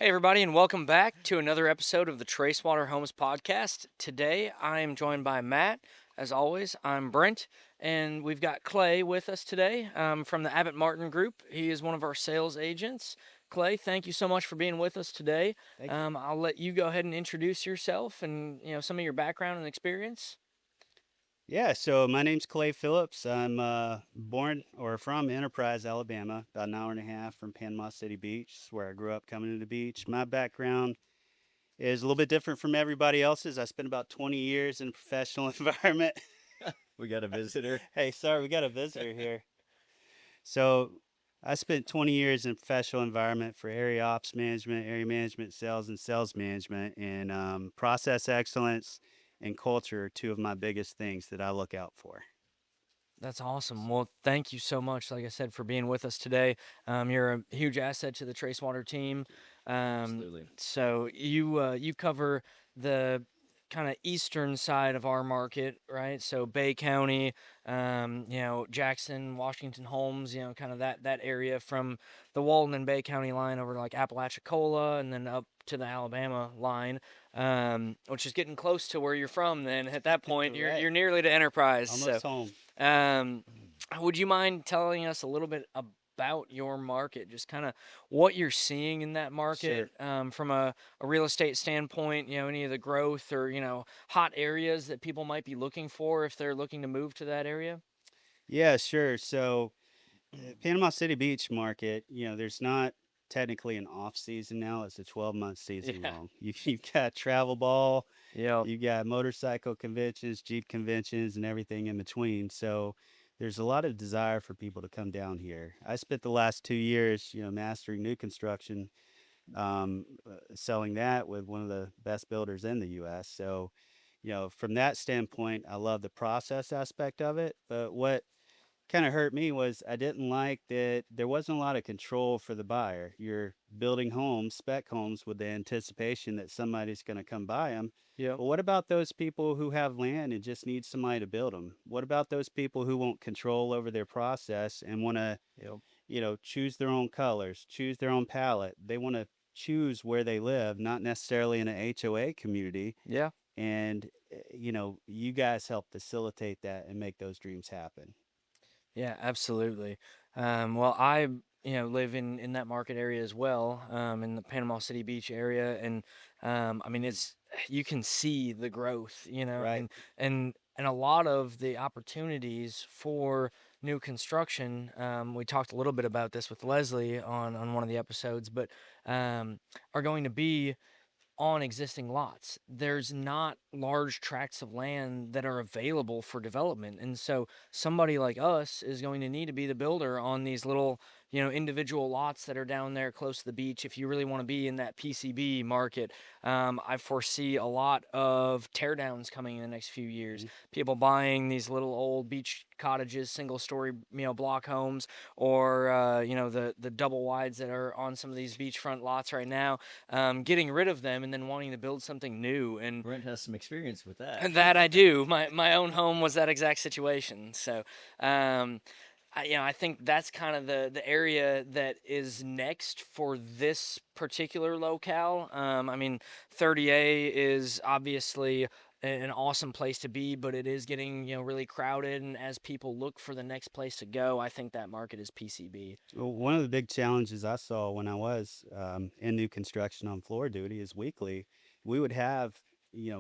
Hey, everybody, and welcome back to another episode of the Tracewater Homes podcast. Today, I am joined by Matt. As always, I'm Brent, and we've got Clay with us today from the Abbott Martin Group. He is one of our sales agents. Clay, thank you so much for being with us today. Thank you. I'll let you go ahead and introduce yourself and some of your background and experience. Yeah, so my name's Clay Phillips. I'm born or from Enterprise, Alabama, about an hour and a half from Panama City Beach. It's where I grew up coming to the beach. My background is a little bit different from everybody else's. I spent about 20 years in a professional environment. We got a visitor. Hey, sorry, we got a visitor here. So I spent 20 years in a professional environment for area management, sales, and sales management. And process excellence and culture are two of my biggest things that I look out for. That's awesome. Well, thank you so much, like I said, for being with us today. You're a huge asset to the Tracewater team. Um, Absolutely. so you cover the kind of eastern side of our market, right? So Bay County, Jackson, Washington, Holmes, kind of that area from the Walton and Bay County line over to like Apalachicola and then up to the Alabama line, which is getting close to where you're from. Then at that point, you're Right. you're nearly to Enterprise. So. Almost home. Um, would you mind telling us a little bit about your market, just kind of what you're seeing in that Sure. market from a real estate standpoint, any of the growth or, hot areas that people might be looking for if they're looking to move to that area? Yeah, sure. So, Panama City Beach market, there's not technically an off season now. It's a 12-month season Yeah. long. You've got travel ball, Yep. you've got motorcycle conventions, Jeep conventions, and everything in between. So, there's a lot of desire for people to come down here. I spent the last 2 years, mastering new construction, selling that with one of the best builders in the U.S. So, from that standpoint, I love the process aspect of it. But what kind of hurt me was I didn't like that there wasn't a lot of control for the buyer. You're building homes, spec homes, with the anticipation that somebody's going to come buy them. Yep. But what about those people who have land and just need somebody to build them? What about those people who want control over their process and want to, Yep. choose their own colors, choose their own palette? They want to choose where they live, not necessarily in an HOA community. Yeah. And, you guys help facilitate that and make those dreams happen. Yeah, absolutely. Well, I live in that market area as well, in the Panama City Beach area, and I mean it's you can see the growth, Right. and a lot of the opportunities for new construction. We talked a little bit about this with Leslie on one of the episodes, but are going to be on existing lots. There's not large tracts of land that are available for development. And so somebody like us is going to need to be the builder on these little, individual lots that are down there close to the beach. If you really want to be in that PCB market, I foresee a lot of teardowns coming in the next few years. Mhm. People buying these little old beach cottages, single story, block homes, or, the double wides that are on some of these beachfront lots right now, getting rid of them and then wanting to build something new. And Brent has some experience with that. that I do. My own home was that exact situation. So, I think that's kind of the area that is next for this particular locale. I mean, 30A is obviously an awesome place to be, but it is getting really crowded. And as people look for the next place to go, I think that market is PCB. Well, one of the big challenges I saw when I was in new construction on floor duty is weekly. We would have,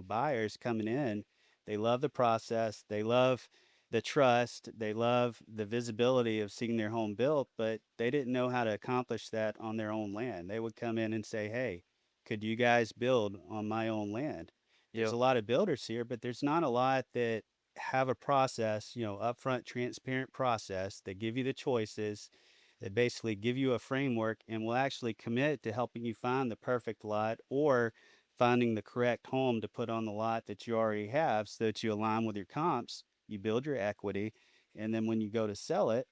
buyers coming in. They love the process. They love the trust. They love the visibility of seeing their home built, but they didn't know how to accomplish that on their own land. They would come in and say, "Hey, could you guys build on my own land?" There's a Yep. lot of builders here, but there's not a lot that have a process, upfront, transparent process that give you the choices, that basically give you a framework and will actually commit to helping you find the perfect lot or finding the correct home to put on the lot that you already have so that you align with your comps, you build your equity, and then when you go to sell it,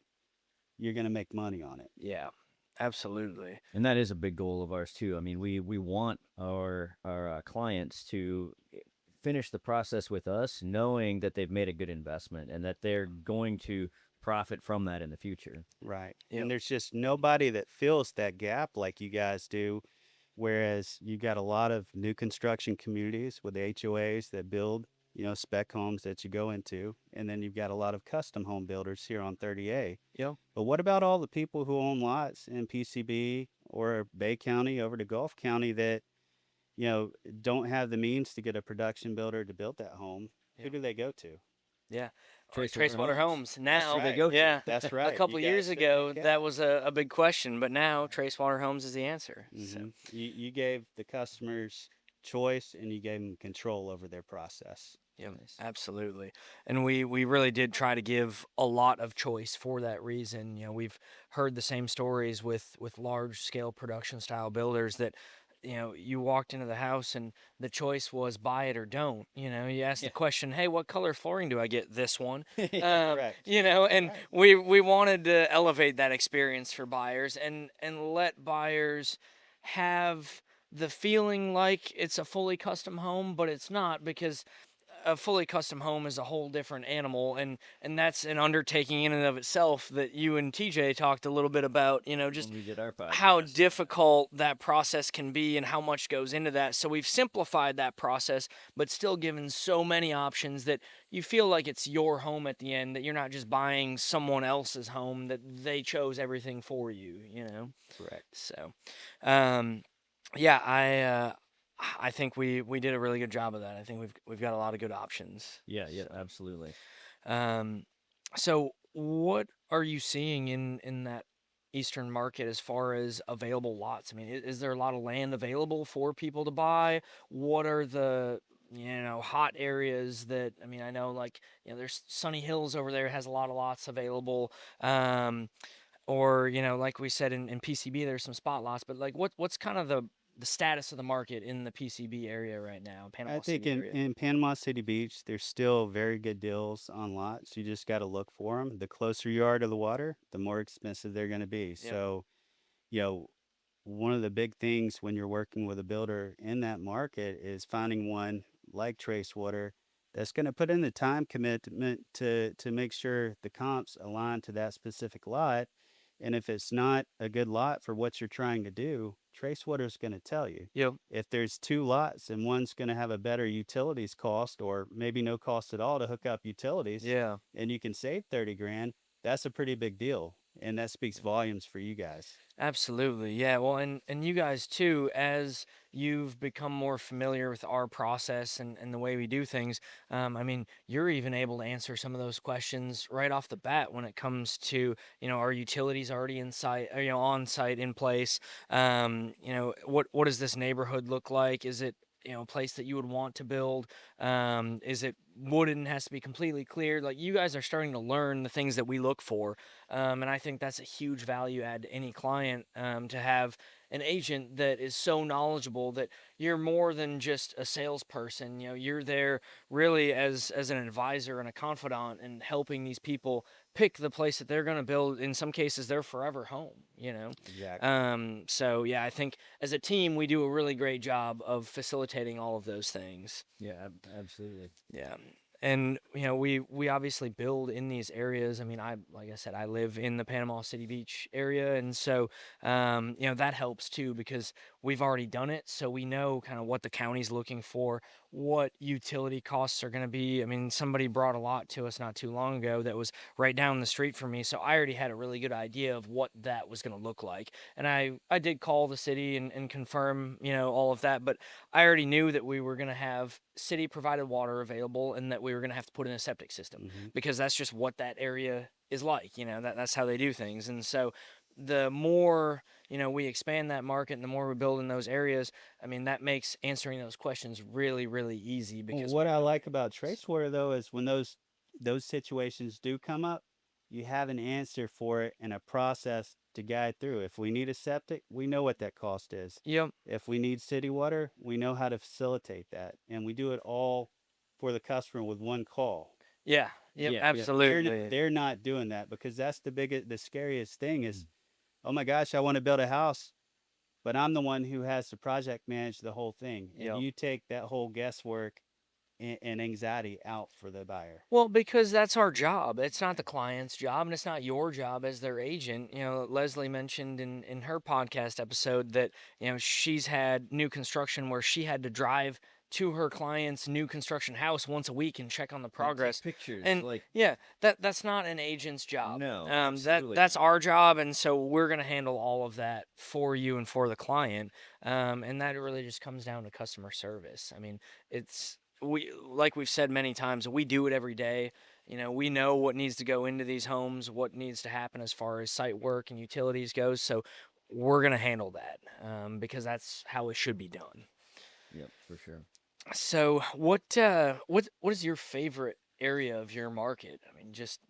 you're going to make money on it. Yeah. Absolutely. And that is a big goal of ours too. I mean, we want our clients to finish the process with us, knowing that they've made a good investment and that they're going to profit from that in the future. Right. And Yep. there's just nobody that fills that gap like you guys do Whereas you got a lot of new construction communities with HOAs that build, spec homes that you go into, and then you've got a lot of custom home builders here on 30A. Yep. But what about all the people who own lots in PCB or Bay County over to Gulf County that, you know, don't have the means to get a production builder to build that home? Who Yep. do they go to? Yeah. Tracewater Tracewater Homes. Homes. That's That's who Now, they right. go to. yeah, That's a right. You couple years guys fit right ago, in. that was a big question, but now Tracewater Homes is the answer. So, You gave the customers choice and you gave them control over their process. yeah, Nice. absolutely. And we really did try to give a lot of choice for that reason. We've heard the same stories with large scale production style builders that you walked into the house and the choice was buy it or don't. You asked the Yeah. question, hey, what color flooring do I get? This one. Correct. And Right. we wanted to elevate that experience for buyers and let buyers have the feeling like it's a fully custom home, but it's not, because a fully custom home is a whole different animal, and that's an undertaking in and of itself that you and TJ talked a little bit about, just When we did our how podcast. difficult that process can be and how much goes into that. So we've simplified that process, but still given so many options that you feel like it's your home at the end, that you're not just buying someone else's home, that they chose everything for you. Correct. So, um, yeah, I think we did a really good job of that. I think we've got a lot of good options. Yeah, yeah, So, absolutely. um, so what are you seeing in that eastern market as far as available lots? I mean, is there a lot of land available for people to buy? What are the hot areas that, I mean, I know, like, there's Sunny Hills over there has a lot of lots available. Or like we said in PCB, there's some spot lots, but like what's kind of the status of the market in the PCB area right now, I Panama think City area? in Panama City Beach, there's still very good deals on lots. You just got to look for them. The closer you are to the water, the more expensive they're going to be. Yep. So, you know, one of the big things when you're working with a builder in that market is finding one like Tracewater that's going to put in the time commitment to make sure the comps align to that specific lot. And if it's not a good lot for what you're trying to do, Tracewater is going to tell you. Yep. If there's two lots and one's going to have a better utilities cost or maybe no cost at all to hook up utilities Yeah. and you can save 30 grand, that's a pretty big deal. And that speaks volumes for you guys. Absolutely. Yeah. Well, and you guys too, as you've become more familiar with our process and the way we do things, I mean, you're even able to answer some of those questions right off the bat when it comes to, our utilities already in site, on site in place. What does this neighborhood look like? Is it, a place that you would want to build? Is it wooden, has to be completely cleared? Like, you guys are starting to learn the things that we look for, and I think that's a huge value add to any client, to have an agent that is so knowledgeable that you're more than just a salesperson. You're there really as an advisor and a confidant, and helping these people pick the place that they're going to build, in some cases, their forever home. Exactly. So yeah, I think as a team we do a really great job of facilitating all of those things. Yeah, absolutely. Yeah. And we obviously build in these areas. I mean, like I said, I live in the Panama City Beach area, and so that helps too, because we've already done it, so we know kind of what the county's looking for, what utility costs are going to be. I mean, somebody brought a lot to us not too long ago that was right down the street from me, so I already had a really good idea of what that was going to look like. And I did call the city and confirm all of that, but I already knew that we were going to have city provided water available, and that we were going to have to put in a septic system, Hmm. because that's just what that area is like. That's how they do things. And so the more we expand that market, and the more we build in those areas, I mean, that makes answering those questions really, really easy, Well, because what we I know like about Tracewater though is when those situations do come up, you have an answer for it and a process to guide through. If we need a septic, we know what that cost is. yep. If we need city water, we know how to facilitate that, and we do it all for the customer with one call. Yeah. Yep. Yeah. Absolutely. They're not doing that because that's the scariest thing is, oh my gosh, I want to build a house, but I'm the one who has to project manage the whole thing, and Yep. you take that whole guesswork and anxiety out for the buyer. Well, because that's our job. It's not the client's job, and it's not your job as their agent. Leslie mentioned in her podcast episode that, she's had new construction where she had to drive to her client's new construction house once a week and check on the And take progress. pictures. And Like, yeah, that's not an agent's job. no, That absolutely that's not. our job, and so we're gonna handle all of that for you and for the client. And that really just comes down to customer service. I mean, it's we like we've said many times, we do it every day. We know what needs to go into these homes, what needs to happen as far as site work and utilities goes. So we're gonna handle that because that's how it should be done. Yep, for sure. So what is your favorite area of your market? I mean, just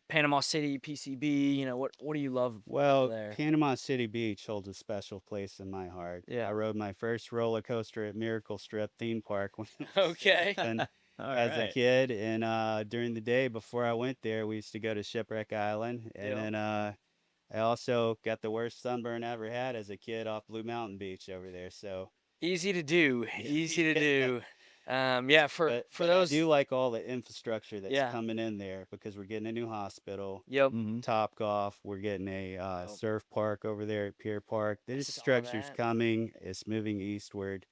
Panama City, PCB. What do you love Well, there? Panama City Beach holds a special place in my heart. I Yeah. rode my first roller coaster at Miracle Strip theme park when it was Okay. open All as a right. kid, and during the day before I went there, we used to go to Shipwreck Island, and Yeah. then I also got the worst sunburn I ever had as a kid off Blue Mountain Beach over there. So Easy to do. Easy to yeah. do. Yeah. For But I do those. like all the infrastructure that's Yeah. coming in there because we're getting a new hospital, Yep. Mm-hmm. Top Golf. We're getting a Yep. surf park over there at Pier Park. I This saw structure's that. coming. It's moving eastward,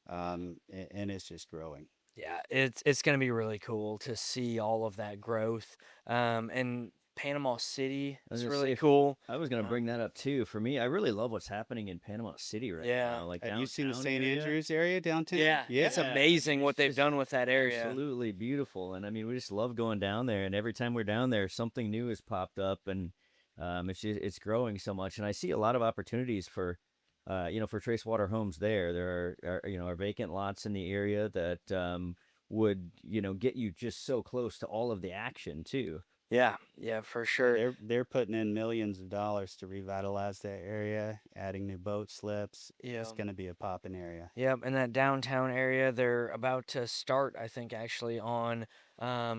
and it's just growing. Yeah, it's gonna be really cool to see all of that growth. And Panama City I was is gonna really say, cool. I was gonna Uh, bring that up too. For me, I really love what's happening in Panama City right yeah. now, like Have you seen the downtown St. area. Andrews area downtown? Yeah, it's Yeah. Yeah, I mean, amazing it's what they've just done with that area. absolutely beautiful, and I mean, we just love going down there. And every time we're down there, something new has popped up, and it's growing so much. And I see a lot of opportunities for, for Tracewater Homes there. There are vacant lots in the area that would get you just so close to all of the action too. Yeah, yeah, for Yeah, sure. they're putting in millions of dollars to revitalize that area, adding new boat slips. Yeah. It's going to be a popping area. Yep, in that downtown area, they're about to start, I think, actually on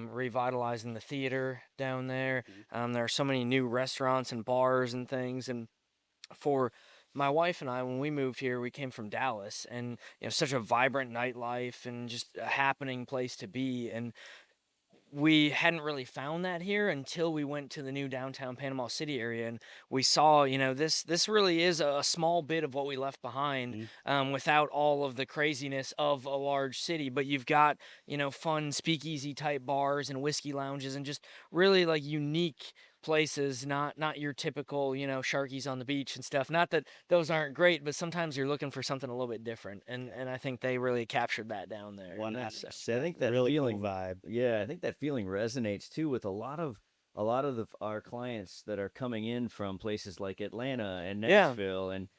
revitalizing the theater down there. Mhm. There are so many new restaurants and bars and things. And for my wife and I, when we moved here, we came from Dallas, and such a vibrant nightlife and just a happening place to be. And we hadn't really found that here until we went to the new downtown Panama City area, and we saw, this really is a small bit of what we left behind, Mhm. without all of the craziness of a large city. But you've got, fun speakeasy type bars and whiskey lounges and just really like unique places, not your typical, Sharkies on the beach and stuff. Not that those aren't great, but sometimes you're looking for something a little bit different, and I think they really captured that down there. So 100%. I think that Really cool feeling, vibe. yeah, I think that feeling resonates too with a lot of our clients that are coming in from places like Atlanta and yeah. Nashville and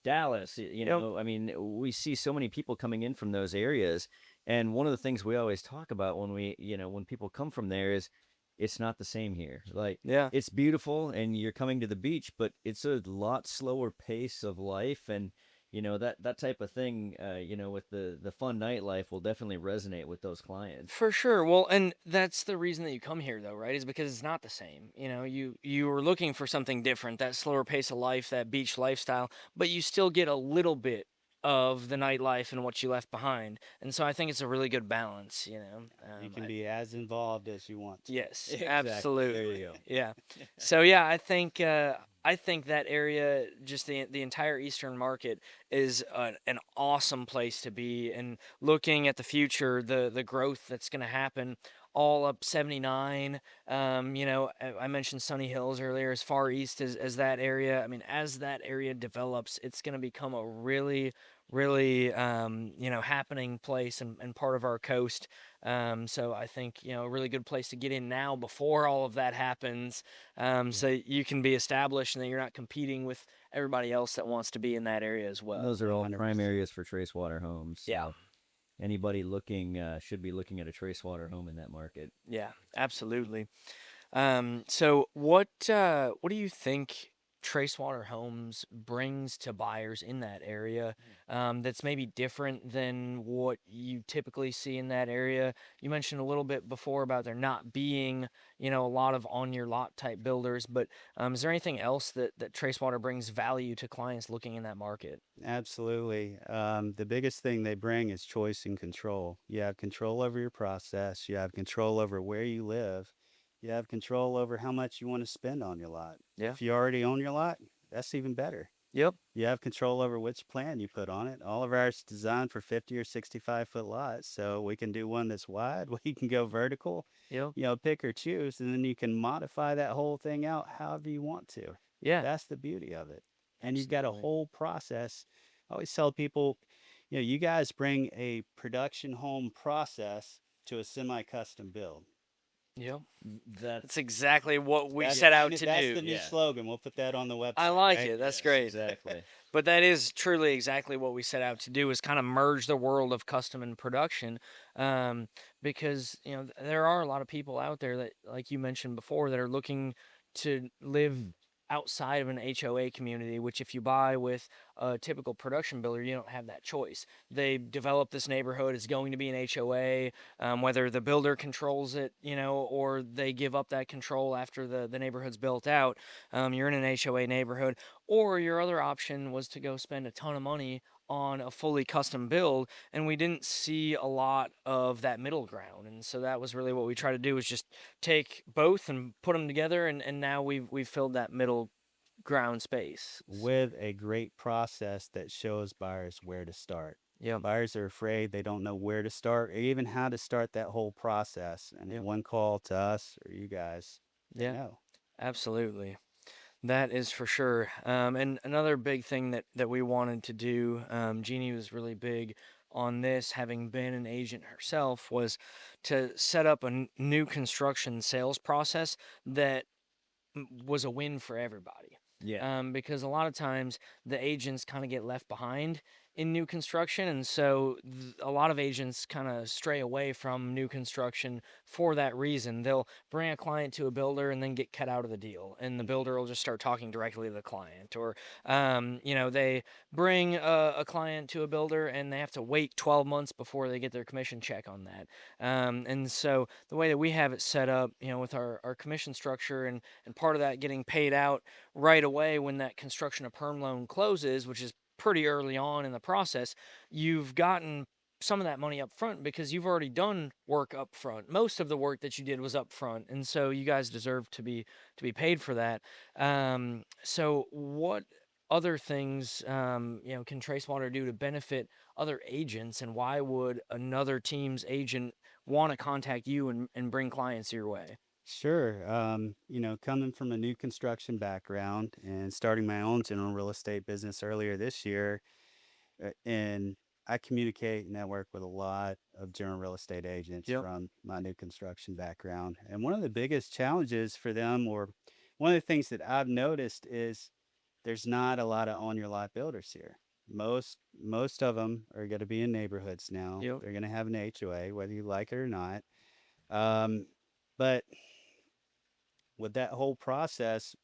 Dallas. Yep. I mean, we see so many people coming in from those areas, and one of the things we always talk about when people come from there is it's not the same here. Like, Yeah. it's beautiful and you're coming to the beach, but it's a lot slower pace of life, and that type of thing, with the fun nightlife will definitely resonate with those clients. For sure. Well, and that's the reason that you come here, though, right? Is because it's not the same. You were looking for something different, that slower pace of life, that beach lifestyle, but you still get a little bit of the nightlife and what you left behind. And so I think it's a really good balance. You can be as involved as you want to. Yes, Exactly. There you absolutely. go. Yeah. So yeah, I think that area, just the entire Eastern market, is an awesome place to be. And looking at the future, the growth that's going to happen, all up 79. I mentioned Sunny Hills earlier, as far east as that area. I mean, as that area develops, it's going to become a really, really happening place and part of our coast. So I think, a really good place to get in now before all of that happens, Yeah. so you can be established and then you're not competing with everybody else that wants to be in that area as well. Those are all prime 100%. areas for Tracewater Homes. Yeah, So anybody looking should be looking at a Tracewater home in that market. yeah, absolutely. So what do you think Tracewater Homes brings to buyers in that area that's maybe different than what you typically see in that area? You mentioned a little bit before about there not being, a lot of on your lot type builders, but is there anything else that Tracewater brings value to clients looking in that market? Absolutely. The biggest thing they bring is choice and control. You have control over your process. You have control over where you live. You have control over how much you want to spend on your lot. Yeah. If you already own your lot, that's even better. Yep. You have control over which plan you put on it. All of ours is designed for 50 or 65-foot lots, so we can do one that's wide. We can go vertical, Yep. pick or choose, and then you can modify that whole thing out however you want to. Yeah. That's the beauty of it. And you've got a Absolutely. whole process. I always tell people, you guys bring a production home process to a semi-custom build. Yep. That That's exactly what we That's set the out new, to that's do. the new yeah. slogan. We'll put that on the I website, like right? it. That's Yes, great. exactly. But that is truly exactly what we set out to do, is kind of merge the world of custom and production, um, because there are a lot of people out there that, like you mentioned before, that are looking to live outside of an HOA community, which if you buy with a typical production builder, you don't have that choice. They develop this neighborhood, it's going to be an HOA, whether the builder controls it, or they give up that control after the neighborhood's built out. You're in an HOA neighborhood, or your other option was to go spend a ton of money on a fully custom build, and we didn't see a lot of that middle ground. And so that was really what we try to do, is just take both and put them together, and now we've filled that middle ground space. With a great process that shows buyers where to start. Yep. Buyers are afraid they don't know where to start or even how to start that whole process. And Yep. one call to us or you guys, they Yeah. know. Absolutely. That is for sure. And another big thing that we wanted to do, Jeannie was really big on this, having been an agent herself, was to set up a new construction sales process that was a win for everybody. Yeah. Because a lot of times the agents kind of get left behind in new construction, and so a lot of agents kind of stray away from new construction for that reason. They'll bring a client to a builder and then get cut out of the deal, and the builder will just start talking directly to the client, or they bring a client to a builder and they have to wait 12 months before they get their commission check on that. And so the way that we have it set up, with our commission structure, and part of that getting paid out right away when that construction of perm loan closes, which is pretty early on in the process, you've gotten some of that money up front because you've already done work up front. Most of the work that you did was up front, and so you guys deserve to be paid for that. So what other things can Tracewater do to benefit other agents, and why would another team's agent want to contact you and bring clients your way? Sure. Coming from a new construction background and starting my own general real estate business earlier this year, and I communicate and network with a lot of general real estate agents Yep. from my new construction background. And one of the biggest challenges for them, or one of the things that I've noticed, is there's not a lot of on your lot builders here. Most of them are going to be in neighborhoods now. Yep. They're going to have an HOA, whether you like it or not. Um, but with that whole process,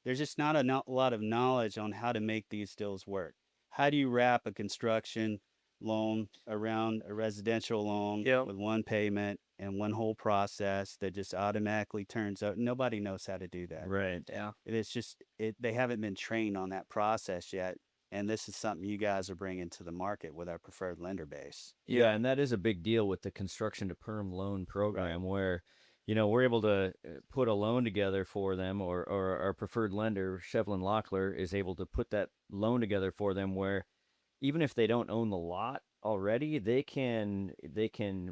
there's just not a lot of knowledge on how to make these deals work. How do you wrap a construction loan around a residential loan Yep. with one payment and one whole process that just automatically turns out? Nobody knows how to do that. Right. Yeah. It's just they haven't been trained on that process yet. And this is something you guys are bringing to the market with our preferred lender base. Yeah, Yep. and that is a big deal with the construction to perm loan Right. program where, we're able to put a loan together for them, or our preferred lender, Shevlin Locklear, is able to put that loan together for them where even if they don't own the lot already, they can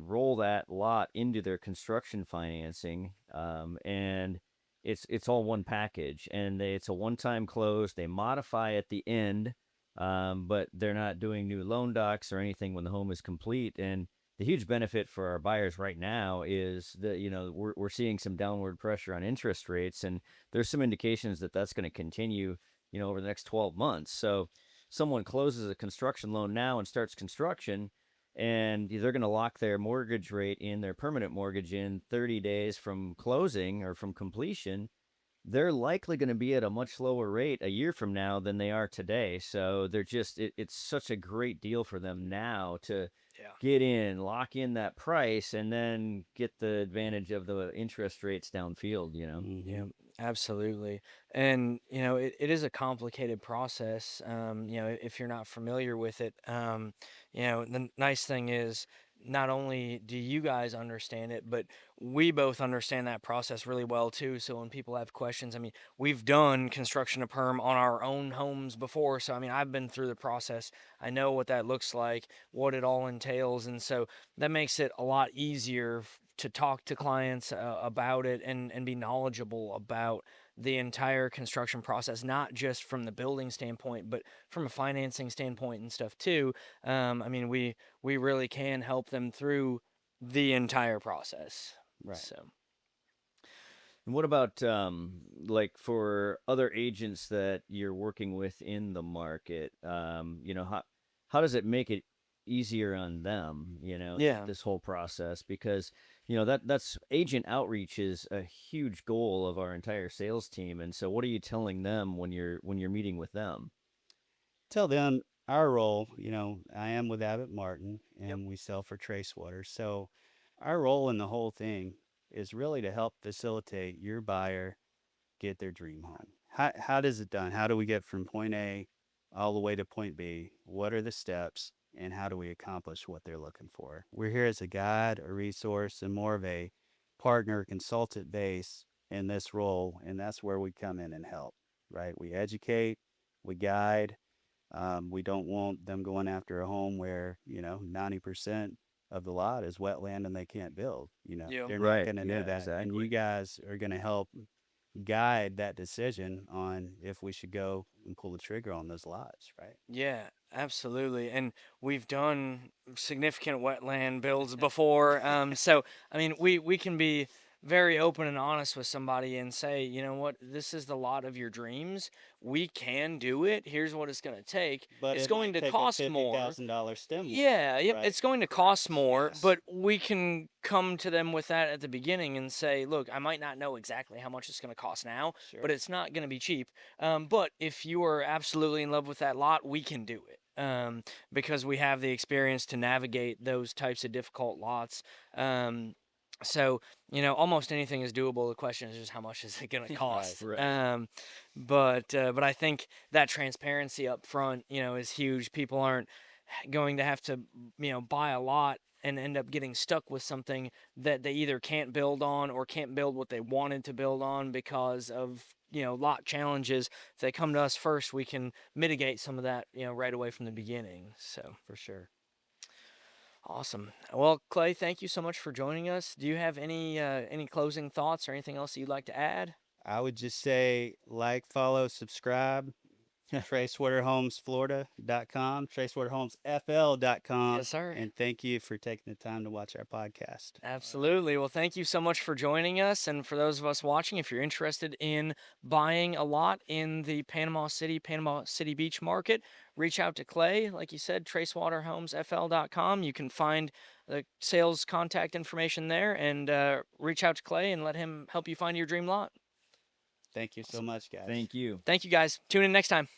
roll that lot into their construction financing, and it's all one package, and it's a one-time close. They modify at the end, but they're not doing new loan docs or anything when the home is complete. And the huge benefit for our buyers right now is that we're seeing some downward pressure on interest rates, and there's some indications that that's going to continue over the next 12 months. So someone closes a construction loan now and starts construction, and they're going to lock their mortgage rate in, their permanent mortgage, in 30 days from closing or from completion. they're likely going to be at a much lower rate a year from now than they are today. So they're just, it's such a great deal for them now to Yeah. get in, lock in that price, and then get the advantage of the interest rates downfield, you know? Hmm. Yeah, absolutely. And, it is a complicated process. If you're not familiar with it, the nice thing is not only do you guys understand it, but we both understand that process really well too. So when people have questions, I mean, we've done construction to perm on our own homes before. So, I mean, I've been through the process. I know what that looks like, what it all entails. And so that makes it a lot easier to talk to clients about it and be knowledgeable about the entire construction process, not just from the building standpoint, but from a financing standpoint and stuff too. I mean, we really can help them through the entire process. Right. So And what about like for other agents that you're working with in the market? How does it make it easier on them? yeah. This whole process, because that's agent outreach is a huge goal of our entire sales team. And so, what are you telling them when you're meeting with them? Tell them our role, I am with Abbott Martin Yep. and we sell for Tracewater. So our role in the whole thing is really to help facilitate your buyer get their dream home. How does it done? How do we get from point A all the way to point B? What are the steps and how do we accomplish what they're looking for? We're here as a guide, a resource, and more of a partner consultant base in this role. And that's where we come in and help, right? We educate, we guide. We don't want them going after a home where, 90% of the lot is wetland and they can't build. Yeah. They're not Right. going to do Yeah. that. And you Exactly. guys are going to help guide that decision on if we should go and pull the trigger on those lots, right? Yeah, absolutely. And we've done significant wetland builds before. So I mean, we can be very open and honest with somebody and say, you know what, this is the lot of your dreams. We can do it. Here's what it's going to take. But It's it going might to take a cost fifty more. thousand dollar stem wall, Yeah, yep. right? It's going to cost Correct. more, Yes. but we can come to them with that at the beginning and say, look, I might not know exactly how much it's going to cost now, but Sure. it's not going to be cheap. But if you are absolutely in love with that lot, we can do it. Because we have the experience to navigate those types of difficult lots. So almost anything is doable. The question is just how much is it going to Right. cost. Right. But I think that transparency up front, is huge. People aren't going to have to, buy a lot and end up getting stuck with something that they either can't build on or can't build what they wanted to build on because of, lot challenges. If they come to us first, we can mitigate some of that, right away from the beginning. So For sure. awesome. Well, Clay, thank you so much for joining us. Do you have any closing thoughts or anything else that you'd like to add? I would just say like, follow, subscribe. TracewaterHomesFlorida.com, TracewaterHomesFL.com, Yes, sir. and thank you for taking the time to watch our podcast. Absolutely. Well, thank you so much for joining us. And for those of us watching, if you're interested in buying a lot in the Panama City Beach market, reach out to Clay. Like you said, TracewaterHomesFL.com. You can find the sales contact information there and reach out to Clay and let him help you find your dream lot. Thank you so much, guys. Thank you. Thank you guys. Tune in next time.